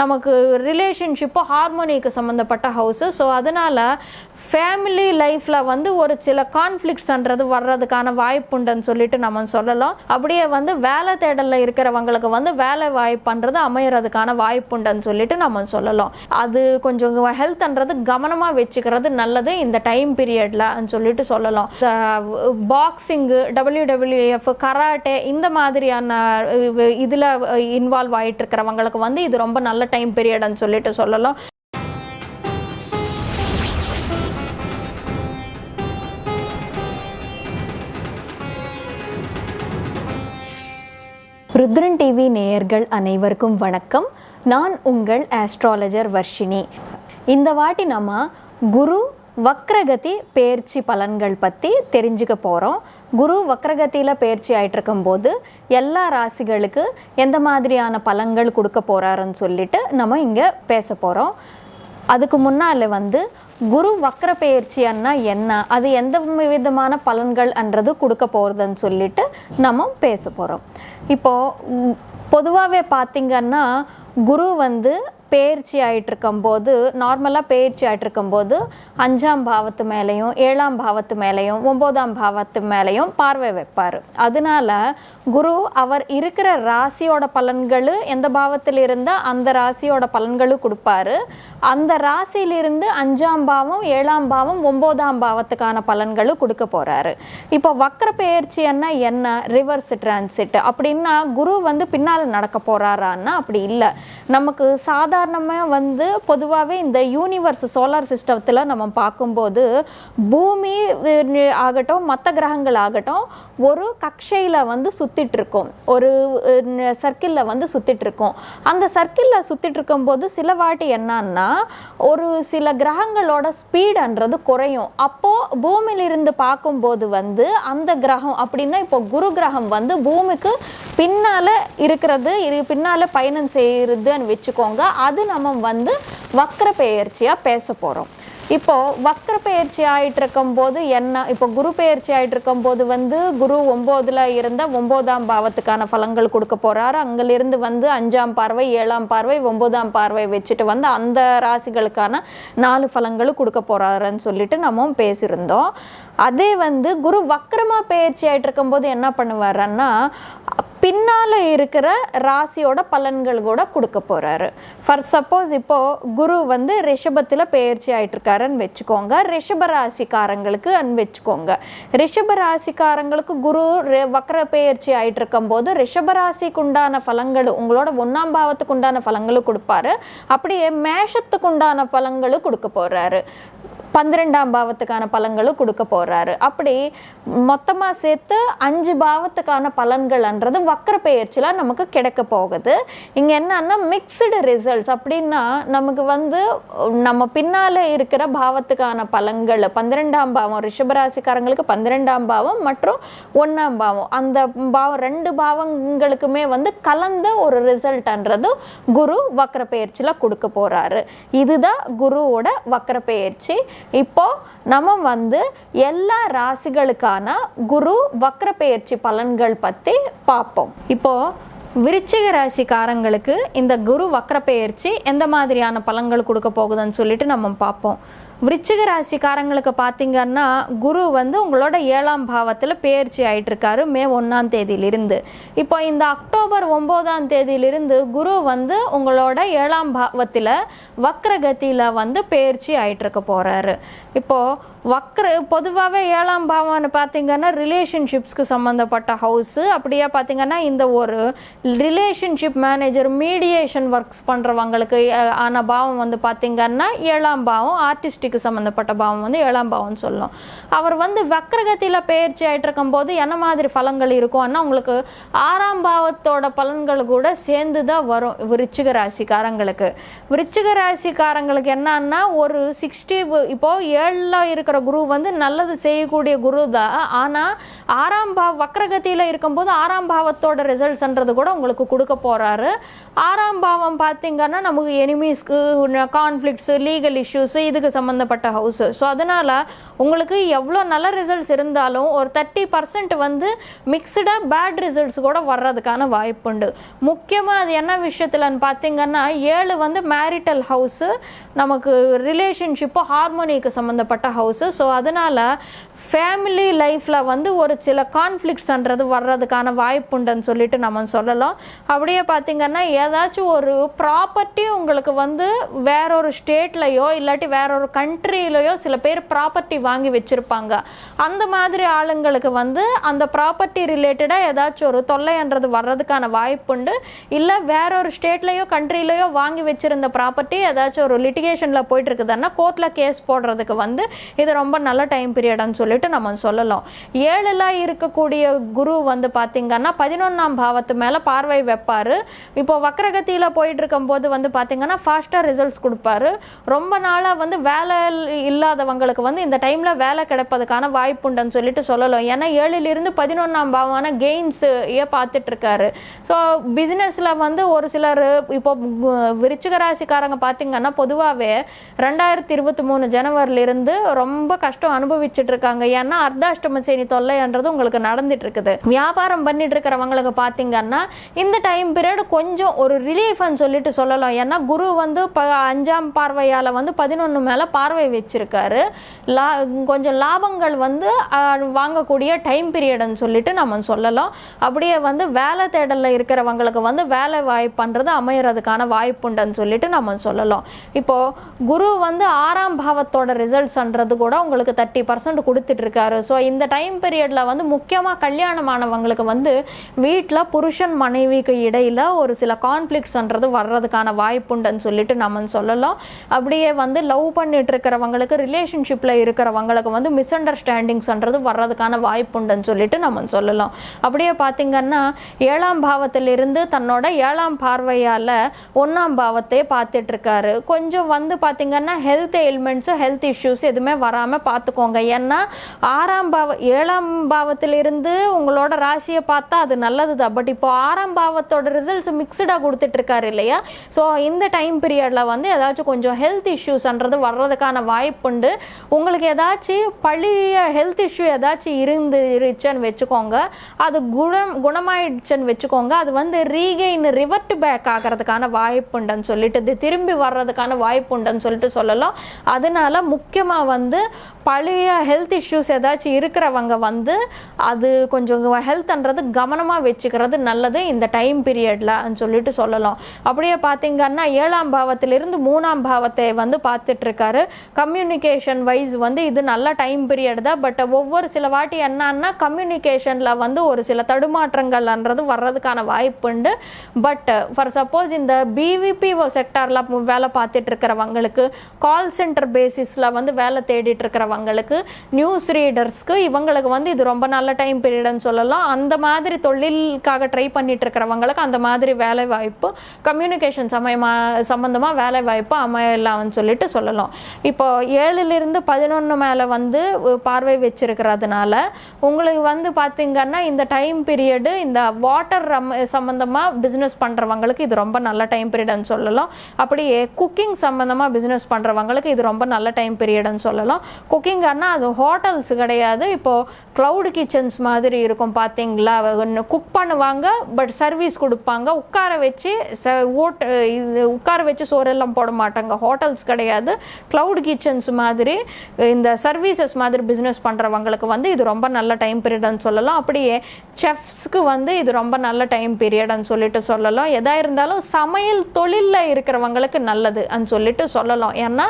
நமக்கு ரிலேஷன்ஷிப்பு ஹார்மோனிக்கு சம்மந்தப்பட்ட house. So அதனால் ஃபேமிலி லைஃப்பில் வந்து ஒரு சில கான்ஃப்ளிக்ட்ஸ்ன்றது வர்றதுக்கான வாய்ப்புண்டுன்னு சொல்லிட்டு நம்ம சொல்லலாம். அப்படியே வந்து வேலை தேடலில் இருக்கிறவங்களுக்கு வந்து வேலை வாய்ப்புன்றது அமையறதுக்கான வாய்ப்புண்டுன்னு சொல்லிட்டு நம்ம சொல்லலாம். அது கொஞ்சம் ஹெல்த்ன்றது கவனமாக வச்சுக்கிறது நல்லது இந்த டைம் பீரியடில் சொல்லிட்டு சொல்லலாம். பாக்ஸிங்கு, WWF, கராட்டே இந்த மாதிரியான இதில் இன்வால்வ் ஆகிட்டு இருக்கிறவங்களுக்கு வந்து இது ரொம்ப நல்ல டைம் பீரியட்னு சொல்லிட்டு சொல்லலாம். ருத்ரன் டிவி நேயர்கள் அனைவருக்கும் வணக்கம். நான் உங்கள் ஆஸ்ட்ராலஜர் வர்ஷினி. இந்த வாட்டி நம்ம குரு வக்ரகதி பெயர்ச்சி பலன்கள் பற்றி தெரிஞ்சுக்க போகிறோம். குரு வக்ரகதியில் பெயர்ச்சி ஆகிட்டு இருக்கும்போது எல்லா ராசிகளுக்கு எந்த மாதிரியான பலன்கள் கொடுக்க போகிறாருன்னு சொல்லிட்டு நம்ம இங்கே பேச போகிறோம். அதுக்கு முன்னால் வந்து குரு வக்ர பெயர்ச்சின்னா என்ன, அது எந்த விதமான பலன்கள்ன்றது கொடுக்க போகிறதுன்னு சொல்லிட்டு நம்ம பேச போகிறோம். இப்போது பொதுவாகவே பார்த்திங்கன்னா குரு வந்து பெயர்ச்சி ஆகிட்டுருக்கும்போது, நார்மலாக பெயர்ச்சி ஆகிட்டுருக்கும்போது 5ஆம் பாவத்து மேலேயும் 7ஆம் பாவத்து மேலேயும் 9ஆம் பாவத்து மேலேயும் பார்வை வைப்பார். அதனால குரு அவர் இருக்கிற ராசியோட பலன்கள் எந்த பாவத்தில் இருந்தால் அந்த ராசியோட பலன்களும் கொடுப்பாரு. அந்த ராசியிலிருந்து 5ஆம் பாவம் 7ஆம் பாவம் 9ஆம் பாவத்துக்கான பலன்களும் கொடுக்க போகிறாரு. இப்போ வக்ர பெயர்ச்சின்னா என்ன, ரிவர்ஸ் டிரான்சிட் அப்படின்னா குரு வந்து பின்னால் நடக்க போகிறாரான்னா அப்படி இல்லை. நமக்கு சாதாரணமாக வந்து பொதுவாகவே இந்த யூனிவர்ஸ் சோலார் சிஸ்டத்தில் நம்ம பார்க்கும்போது பூமி ஆகட்டும் மற்ற கிரகங்கள் ஆகட்டும் ஒரு கக்ஷையில் வந்து சுற்றிட்டு இருக்கும், ஒரு சர்க்கிளில் வந்து சுற்றிட்டு இருக்கும். அந்த சர்க்கிளில் சுற்றிட்டு இருக்கும்போது சில வாட்டி என்னன்னா ஒரு சில கிரகங்களோட ஸ்பீடுன்றது குறையும். அப்போது பூமியிலிருந்து பார்க்கும்போது வந்து அந்த கிரகம் அப்படின்னா இப்போ குரு கிரகம் வந்து பூமிக்கு பின்னால் இருக்கிறது, பின்னால் பயணம் செய்கிறதுன்னு வச்சுக்கோங்க. அது நம்ம வந்து வக்ர பெயர்ச்சியாக பேச போகிறோம். இப்போது வக்ர பெயர்ச்சி ஆகிட்டு இருக்கும்போது என்ன, இப்போ குரு பெயர்ச்சி ஆகிட்டு இருக்கும்போது வந்து குரு 9ல் இருந்தால் 9ஆம் பாவத்துக்கான பலன்கள் கொடுக்க போகிறாரு. அங்கிலிருந்து வந்து 5ஆம் பார்வை 7ஆம் பார்வை 9ஆம் பார்வை வச்சுட்டு வந்து அந்த ராசிகளுக்கான 4 பலன்களும் கொடுக்க போகிறாருன்னு சொல்லிட்டு நம்ம பேசியிருந்தோம். அதே வந்து குரு வக்ரமாக பெயர்ச்சி ஆகிட்டு இருக்கும்போது என்ன பண்ணுவாருன்னா பின்னால் இருக்கிற ராசியோட பலன்கள் கூட கொடுக்க போகிறாரு. ஃபார் சப்போஸ் இப்போது குரு வந்து ரிஷபத்தில் பெயர்ச்சி ஆகிட்டு இருக்காருன்னு வச்சுக்கோங்க, ரிஷப ராசிக்காரங்களுக்கு வச்சுக்கோங்க. ரிஷப ராசிக்காரங்களுக்கு குரு வக்ர பெயர்ச்சி ஆகிட்டு இருக்கும்போது ரிஷப ராசிக்கு உண்டான பலன்கள் உங்களோட 1ஆம் பாவத்துக்கு உண்டான பலன்களும் கொடுப்பாரு. அப்படியே மேஷத்துக்கு உண்டான பலன்களும் கொடுக்க போகிறாரு, 12ஆம் பாவத்துக்கான பலன்களும் கொடுக்க போகிறாரு. அப்படி மொத்தமாக சேர்த்து 5 பாவத்துக்கான பலன்கள்ன்றது வக்ர பெயர்ச்சியில் நமக்கு கிடைக்க போகுது. இங்கே என்னன்னா மிக்சடு ரிசல்ட்ஸ் அப்படின்னா நமக்கு வந்து நம்ம பின்னால் இருக்கிற பாவத்துக்கான பலன்கள் 12ஆம் பாவம் ரிஷபராசிக்காரங்களுக்கு 12ஆம் பாவம் மற்றும் 1ஆம் பாவம் அந்த பாவம் 2 பாவங்களுக்குமே வந்து கலந்த ஒரு ரிசல்ட்ன்றது குரு வக்ர பெயர்ச்சியில் கொடுக்க போகிறாரு. இதுதான் குருவோட வக்ர பெயர்ச்சி. இப்போ நம்ம வந்து எல்லா ராசிகளுக்கான குரு வக்ர பெயர்ச்சி பலன்கள் பற்றி பார்ப்போம். இப்போ விருச்சிக ராசிக்காரங்களுக்கு இந்த குரு வக்ர பெயர்ச்சி எந்த மாதிரியான பலன்கள் கொடுக்க போகுதுன்னு சொல்லிட்டு நம்ம பார்ப்போம். விருச்சிக ராசிக்காரங்களுக்கு பார்த்தீங்கன்னா குரு வந்து உங்களோட 7ஆம் பாவத்தில் பெயர்ச்சி ஆகிட்டு இருக்காரு மே 1ஆம் தேதியிலிருந்து. இப்போ இந்த அக்டோபர் 9ஆம் தேதியிலிருந்து குரு வந்து உங்களோட 7ஆம் பாவத்தில் வக்ரகதியில் வந்து பெயர்ச்சி ஆகிட்டு இருக்க போகிறாரு. இப்போது பொதுவாகவே 7ஆம் பாவம்னு பார்த்தீங்கன்னா ரிலேஷன்ஷிப்ஸ்க்கு சம்மந்தப்பட்ட ஹவுஸு. அப்படியே பார்த்தீங்கன்னா இந்த ஒரு ரிலேஷன்ஷிப் மேனேஜர் மீடியேஷன் ஒர்க்ஸ் பண்ணுறவங்களுக்கு ஆன பாவம் வந்து பார்த்தீங்கன்னா 7ஆம் பாவம், ஆர்டிஸ்டிக்கு சம்மந்தப்பட்ட பாவம் வந்து 7ஆம் பாவம்னு சொல்லலாம். அவர் வந்து வக்ரகதியில் பெயர்ச்சி ஆகிட்டு இருக்கும்போது என்ன மாதிரி பலன்கள் இருக்கும்னா உங்களுக்கு 6ஆம் பாவத்தோட பலன்கள் கூட சேர்ந்து தான் வரும் விருச்சிக ராசிக்காரங்களுக்கு. விருச்சிக ராசிக்காரங்களுக்கு என்னன்னா ஒரு 60 இப்போது 7ல் இருக்கிற குரு வந்து நல்லது செய்யக்கூடிய குரு தான். ஆனால் 6ஆம் வக்ரகதியில் இருக்கும்போது 6ஆம் பாவத்தோட ரிசல்ட்ஸ்ன்றது கூட உங்களுக்கு கொடுக்க போகிறாரு. 6ஆம் பாவம் பார்த்தீங்கன்னா நமக்கு எனிமீஸ்க்கு கான்ஃப்ளிக்ட்ஸு, லீகல் இஷ்யூஸு இதுக்கு சம்மந்தப்பட்ட சம்மந்தப்பட்ட ஹவுஸு. ஸோ அதனால் உங்களுக்கு எவ்வளோ நல்ல ரிசல்ட்ஸ் இருந்தாலும் ஒரு 30% வந்து மிக்சடாக பேட் ரிசல்ட்ஸ் கூட வர்றதுக்கான வாய்ப்புண்டு. முக்கியமாக அது என்ன விஷயத்துலன்னு பார்த்தீங்கன்னா 7 வந்து மேரிட்டல் ஹவுஸு, நமக்கு ரிலேஷன்ஷிப்பு ஹார்மோனிக்கு சம்மந்தப்பட்ட ஹவுஸு. ஸோ அதனால் ஃபேமிலி லைஃப்பில் வந்து ஒரு சில கான்ஃப்ளிக்ட்ஸ்ன்றது வர்றதுக்கான வாய்ப்புண்டுன்னு சொல்லிட்டு நம்ம சொல்லலாம். அப்படியே பார்த்திங்கன்னா ஏதாச்சும் ஒரு ப்ராப்பர்ட்டி உங்களுக்கு வந்து வேறொரு ஸ்டேட்லேயோ இல்லாட்டி வேறொரு கண்ட்ரிலையோ சில பேர் ப்ராப்பர்ட்டி வாங்கி வச்சுருப்பாங்க. அந்த மாதிரி ஆளுங்களுக்கு வந்து அந்த ப்ராப்பர்ட்டி ரிலேட்டடாக ஏதாச்சும் ஒரு தொல்லைன்றது வர்றதுக்கான வாய்ப்புண்டு. இல்லை வேறொரு ஸ்டேட்லேயோ கண்ட்ரிலையோ வாங்கி வச்சுருந்த ப்ராப்பர்ட்டி ஏதாச்சும் ஒரு லிட்டிகேஷனில் போயிட்டுருக்குதுன்னா கோர்ட்டில் கேஸ் போடுறதுக்கு வந்து இது ரொம்ப நல்ல டைம் பீரியட்னு சொல்லிட்டு நம்ம சொல்லலாம். 7ல் இருக்கக்கூடிய குரு வந்து பார்த்தீங்கன்னா 11ஆம் பாவத்து மேலே பார்வை வைப்பார். இப்போ வக்ரகதியில் போயிட்டு இருக்கும்போது வந்து பார்த்தீங்கன்னா ஃபாஸ்ட்டாக ரிசல்ட்ஸ் கொடுப்பாரு. ரொம்ப நாளாக வந்து வேலை இல்லாதவங்களுக்கு வந்து இந்த டைமில் வேலை கிடைப்பதுக்கான வாய்ப்புண்டுன்னு சொல்லிட்டு சொல்லலாம். ஏன்னா 7லிருந்து 11ஆம் பாவமான கெயின்ஸ் பார்த்துட்ருக்காரு. ஸோ பிஸ்னஸில் வந்து ஒரு சிலர் இப்போ விருச்சிக ராசிக்காரங்க பார்த்தீங்கன்னா பொதுவாகவே 2023 ஜனவரிலிருந்து ரொம்ப கஷ்டம் அனுபவிச்சுட்டு இருக்காங்க. ஏன்னா அர்த்தாஷ்டம சனி தொல்லைன்றது உங்களுக்கு நடந்துட்டு இருக்குது. வியாபாரம் பண்ணிட்டு இருக்கிறவங்களுக்கு பார்த்தீங்கன்னா இந்த டைம் பீரியட் கொஞ்சம் ஒரு ரிலீஃப்னு சொல்லிட்டு சொல்லலாம். ஏன்னா குரு வந்து 5ஆம் பார்வையால் வந்து 11 மேலே பார்வை வச்சிருக்காரு. கொஞ்சம் லாபங்கள் வந்து வாங்கக்கூடிய டைம் பீரியட்னு சொல்லிட்டு நம்ம சொல்லலாம். அப்படியே வந்து வேலை தேடலில் இருக்கிறவங்களுக்கு வந்து வேலை வாய்ப்புன்றது அமையறதுக்கான வாய்ப்புண்டுன்னு சொல்லிட்டு நம்ம சொல்லலாம். இப்போ குரு வந்து 6ஆம் பாவத்தோட ரிசல்ட்ஸ்ன்றது கூட உங்களுக்கு 30% கொடுத்துட்டு இருக்காரு. ஸோ இந்த டைம் பீரியடில் வந்து முக்கியமாக கல்யாணமானவங்களுக்கு வந்து வீட்டில் புருஷன் மனைவிக்கு இடையில் ஒரு சில கான்ஃப்ளிக்ட்ஸ்ன்றது வர்றதுக்கான வாய்ப்புண்டுன்னு சொல்லிட்டு நம்ம சொல்லலாம். அப்படியே வந்து லவ் பண்ணிட்டு இருக்கிறவங்களுக்கு ரிலேஷன்ஷிப்பில் இருக்கிறவங்களுக்கு வந்து மிஸ் அண்டர்ஸ்டாண்டிங்ஸ்ன்றது வர்றதுக்கான வாய்ப்புண்டுன்னு சொல்லிட்டு நம்ம சொல்லலாம். அப்படியே பார்த்தீங்கன்னா 7ஆம் பாவத்திலிருந்து தன்னோட 7ஆம் பார்வையால் 1ஆம் பாவத்தை பார்த்துட்டு இருக்காரு. கொஞ்சம் வந்து பார்த்தீங்கன்னா ஹெல்த் எலிமெண்ட்ஸு ஹெல்த் இஷ்யூஸ் எதுவுமே வராமல் பார்த்துக்கோங்க. ஏன்னா 7ஆம் பாவத்திலிருந்து உங்களோட ராசியை பார்த்தா அது நல்லது தான். பட் இப்போ 6ஆம் பாவத்தோட ரிசல்ட்ஸ் மிக்சடாக கொடுத்துட்டு இருக்காரு இல்லையா? ஸோ இந்த டைம் பீரியடில் வந்து ஏதாச்சும் கொஞ்சம் ஹெல்த் இஷ்யூஸ்ன்றது வர்றதுக்கான வாய்ப்புண்டு. உங்களுக்கு ஏதாச்சும் பழைய ஹெல்த் இஷ்யூ ஏதாச்சும் இருந்துருச்சுன்னு வச்சுக்கோங்க, அது குணமாயிடுச்சுன்னு வச்சுக்கோங்க, அது வந்து ரீகெயின் ரிவர்ட் பேக் ஆகிறதுக்கான வாய்ப்புண்டுன்னு சொல்லிட்டு இது திரும்பி வர்றதுக்கான வாய்ப்புண்டுன்னு சொல்லிட்டு சொல்லலாம். அதனால முக்கியமாக வந்து பழைய ஹெல்த் இஷ்யூஸ் ஏதாச்சும் இருக்கிறவங்க வந்து அது கொஞ்சம் ஹெல்த்ன்றது கவனமாக வச்சுக்கிறது நல்லது இந்த டைம் பீரியடில் சொல்லிட்டு சொல்லலாம். அப்படியே பார்த்தீங்கன்னா 7ஆம் பாவத்திலிருந்து 3ஆம் பாவத்தை வந்து பார்த்துட்ருக்காரு. கம்யூனிகேஷன் வைஸ் வந்து இது நல்ல டைம் பீரியட் தான். பட் ஒவ்வொரு சில வாட்டி என்னன்னா கம்யூனிகேஷனில் வந்து ஒரு சில தடுமாற்றங்கள்ன்றது வர்றதுக்கான வாய்ப்புண்டு. பட் ஃபார் சப்போஸ் இந்த பிவிபிஓ செக்டாரில் வேலை பார்த்துட்டு இருக்கிறவங்களுக்கு, கால் சென்டர் பேசிஸில் வந்து வேலை தேடிட்டு இருக்கிறவங்களுக்கு, நியூஸ் ரீடர்ஸ்க்கு, இவங்களுக்கு வந்து இது ரொம்ப நல்ல டைம் பீரியட்னு சொல்லலாம். அந்த மாதிரி தொழிலுக்காக ட்ரை பண்ணிட்டு இருக்கிறவங்களுக்கு அந்த மாதிரி வேலை வாய்ப்பு, கம்யூனிகேஷன் சம்பந்தமாக வேலை வாய்ப்பு அமையலாம்னு சொல்லிட்டு சொல்லலாம். இப்போ 7லிருந்து 11 மேலே வந்து பார்வை வச்சிருக்கிறதுனால உங்களுக்கு வந்து பார்த்தீங்கன்னா இந்த டைம் பீரியடு இந்த வாட்டர் சம்பந்தமாக பிஸ்னஸ் பண்ணுறவங்களுக்கு இது ரொம்ப நல்ல டைம் பீரியட்னு சொல்லலாம். அப்படியே குக்கிங் சம்பந்தமாக பிஸ்னஸ் பண்ணுறவங்களுக்கு இது ரொம்ப நல்ல டைம் பீரியட்னு சொல்லலாம். குக்கிங்கானா அது ஹோட்டல்ஸ் கிடையாது, இப்போது க்ளவுட் கிச்சன்ஸ் மாதிரி இருக்கும் பார்த்தீங்களா, குக் பண்ணுவாங்க பட் சர்வீஸ் கொடுப்பாங்க, உட்கார வச்சு சோறெல்லாம் போட மாட்டாங்க, ஹோட்டல்ஸ் கிடையாது, க்ளவுட் கிச்சன்ஸ் மாதிரி இந்த சர்வீசஸ் மாதிரி பிஸ்னஸ் பண்ணுறவங்களுக்கு வந்து இது ரொம்ப நல்ல டைம் பீரியட்னு சொல்லலாம். அப்படியே செஃப்ஸ்க்கு வந்து இது ரொம்ப நல்ல டைம் பீரியட்னு சொல்லிட்டு சொல்லலாம். எதாக இருந்தாலும் சமையல் தொழிலில் இருக்கிறவங்களுக்கு நல்லதுன்னு சொல்லிட்டு சொல்லலாம். ஏன்னா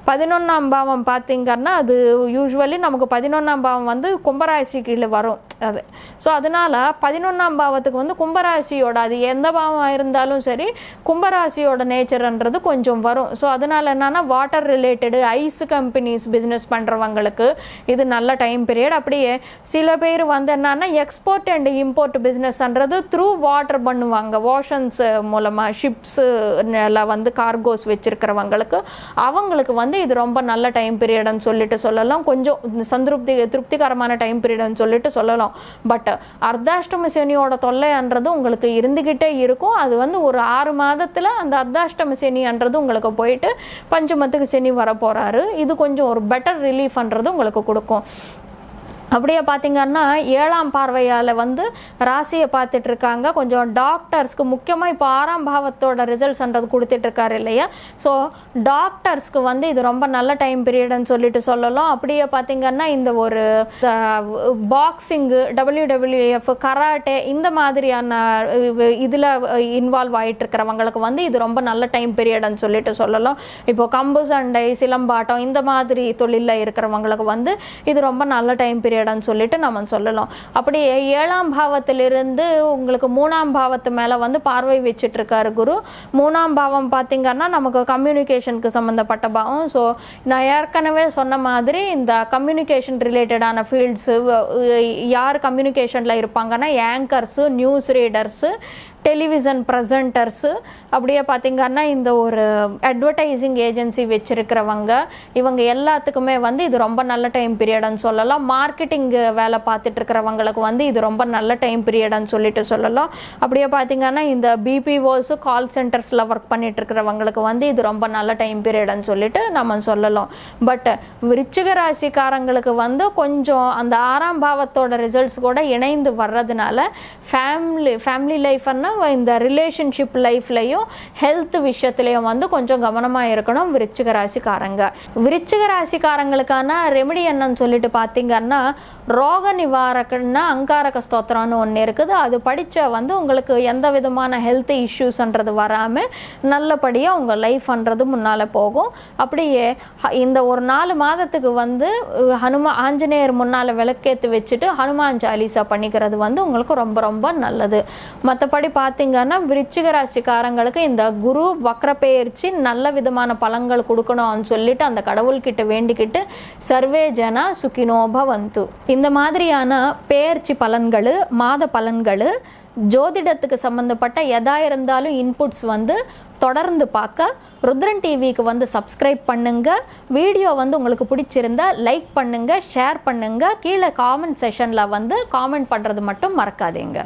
11ஆம் பாவம் பார்த்தீங்கன்னா அது யூஸ்வலி நமக்கு 11ஆம் பாவம் வந்து கும்பராசி கீழே வரும் அது. ஸோ அதனால் 11ஆம் பாவத்துக்கு வந்து கும்பராசியோட, அது எந்த பாவம் இருந்தாலும் சரி கும்பராசியோட நேச்சர்ன்றது கொஞ்சம் வரும். ஸோ அதனால் என்னென்னா water related ice companies business பண்ணுறவங்களுக்கு இது நல்ல டைம் பீரியட். அப்படியே சில பேர் வந்து என்னன்னா எக்ஸ்போர்ட் அண்ட் இம்போர்ட் பிஸ்னஸ்ன்றது த்ரூ வாட்டர் பண்ணுவாங்க, ஓஷன்ஸ் மூலமாக ஷிப்ஸில் வந்து கார்கோஸ் வச்சுருக்கிறவங்களுக்கு அவங்களுக்கு வந்து இது ரொம்ப நல்ல டைம் பீரியட்னு சொல்லிட்டு சொல்லலாம். கொஞ்சம் திருப்திகரமான டைம் பீரியட்னு சொல்லிட்டு சொல்லலாம். பட் அர்த்தாஷ்டம சனியோட தொல்லைன்றது உங்களுக்கு இருந்துக்கிட்டே இருக்கும். அது வந்து ஒரு 6 மாதத்தில் அந்த அர்த்தாஷ்டம சனின்றது உங்களுக்கு போயிட்டு பஞ்சமத்துக்கு சனி வர போகிறாரு. இது கொஞ்சம் ஒரு பெட்டர் ரிலீஃப்ன்றது உங்களுக்கு கொடுக்கும். அப்படியே பார்த்திங்கன்னா 7ஆம் பார்வையால் வந்து ராசியை பார்த்துட்டு இருக்காங்க. கொஞ்சம் டாக்டர்ஸ்க்கு முக்கியமாக இப்போ 6ஆம் பாவத்தோட ரிசல்ட்ஸ்ன்றது கொடுத்துட்ருக்காரு இல்லையா. ஸோ டாக்டர்ஸ்க்கு வந்து இது ரொம்ப நல்ல டைம் பீரியட்னு சொல்லிட்டு சொல்லலாம். அப்படியே பார்த்திங்கன்னா இந்த ஒரு பாக்ஸிங்கு, WWF, கராட்டே இந்த மாதிரியான இதில் இன்வால்வ் ஆகிட்டு இருக்கிறவங்களுக்கு வந்து இது ரொம்ப நல்ல டைம் பீரியட்னு சொல்லிட்டு சொல்லலாம். இப்போ கம்பு சண்டை, சிலம்பாட்டம் இந்த மாதிரி தொழிலில் இருக்கிறவங்களுக்கு வந்து இது ரொம்ப நல்ல டைம் பீரியட் சொல்லிட்டு நம்ம சொல்லலாம். அப்படியே 7ஆம் பாவத்திலிருந்து உங்களுக்கு 3ஆம் பாவத்து மேல வந்து பார்வை வச்சிட்டு இருக்காரு குரு. 3ஆம் பாவம் பார்த்தீங்கன்னா நமக்கு கம்யூனிகேஷனுக்கு சம்பந்தப்பட்ட பாவம். ஸோ நான் ஏற்கனவே சொன்ன மாதிரி இந்த கம்யூனிகேஷன் ரிலேட்டடான ஃபீல்ட்ஸ் யார் கம்யூனிகேஷனில் இருப்பாங்கன்னா ஆங்கர்ஸு, நியூஸ் ரீடர்ஸு, டெலிவிஷன் ப்ரெசன்டர்ஸு, அப்படியே பார்த்திங்கன்னா இந்த ஒரு அட்வர்டைஸிங் ஏஜென்சி வச்சுருக்கிறவங்க, இவங்க எல்லாத்துக்குமே வந்து இது ரொம்ப நல்ல டைம் பீரியட்னு சொல்லலாம். மார்க்கெட்டிங் வேலை பார்த்துட்ருக்கிறவங்களுக்கு வந்து இது ரொம்ப நல்ல டைம் பீரியட்னு சொல்லிட்டு சொல்லலாம். அப்படியே பார்த்திங்கன்னா இந்த பிபிஓஸு, கால் சென்டர்ஸில் ஒர்க் பண்ணிகிட்ருக்கிறவங்களுக்கு வந்து இது ரொம்ப நல்ல டைம் பீரியட்னு சொல்லிட்டு நம்ம சொல்லலாம். பட் விருச்சிக ராசிக்காரங்களுக்கு வந்து கொஞ்சம் அந்த 6ஆம் பாவத்தோட ரிசல்ட்ஸ் கூட இணைந்து வர்றதுனால ஃபேமிலி லைஃப்னா இந்த ரிலேஷன்ஷிப் லைஃப்லையும் ஹெல்த் விஷயத்துலையும் வந்து கொஞ்சம் கவனமாக இருக்கணும் விருச்சிக ராசிக்காரங்க. விருச்சிக ராசிக்காரங்களுக்கான ரெமெடி என்னன்னு சொல்லிட்டு பார்த்தீங்கன்னா ரோக நிவாரகன்னா அங்காரக ஸ்தோத்திரம்னு ஒன்று இருக்குது. அது படித்த வந்து உங்களுக்கு எந்த விதமான ஹெல்த் இஷ்யூஸ்ன்றது வராமல் நல்லபடியாக உங்கள் லைஃப்ன்றது முன்னால் போகும். அப்படியே இந்த ஒரு 4 மாதத்துக்கு வந்து ஆஞ்சநேயர் முன்னால் விளக்கேற்றி வச்சுட்டு ஹனுமான் சாலிசா பண்ணிக்கிறது வந்து உங்களுக்கு ரொம்ப ரொம்ப நல்லது. மற்றபடி பார்த்தீங்கன்னா விருச்சிக ராசிக்காரங்களுக்கு இந்த குரு வக்ர பெயர்ச்சி நல்ல விதமான பலன்கள் கொடுக்கணும்னு சொல்லிட்டு அந்த கடவுள்கிட்ட வேண்டிக்கிட்டு சர்வே ஜனா சுகினோ பவந்து. இந்த மாதிரியான பெயர்ச்சி பலன்கள், மாத பலன்கள், ஜோதிடத்துக்கு சம்மந்தப்பட்ட எதா இருந்தாலும் இன்புட்ஸ் வந்து தொடர்ந்து பார்க்க ருத்ரன் டிவிக்கு வந்து சப்ஸ்கிரைப் பண்ணுங்க. வீடியோ வந்து உங்களுக்கு பிடிச்சிருந்தா லைக் பண்ணுங்க, ஷேர் பண்ணுங்க. கீழே காமெண்ட் செஷனில் வந்து காமெண்ட் பண்ணுறது மட்டும் மறக்காதீங்க.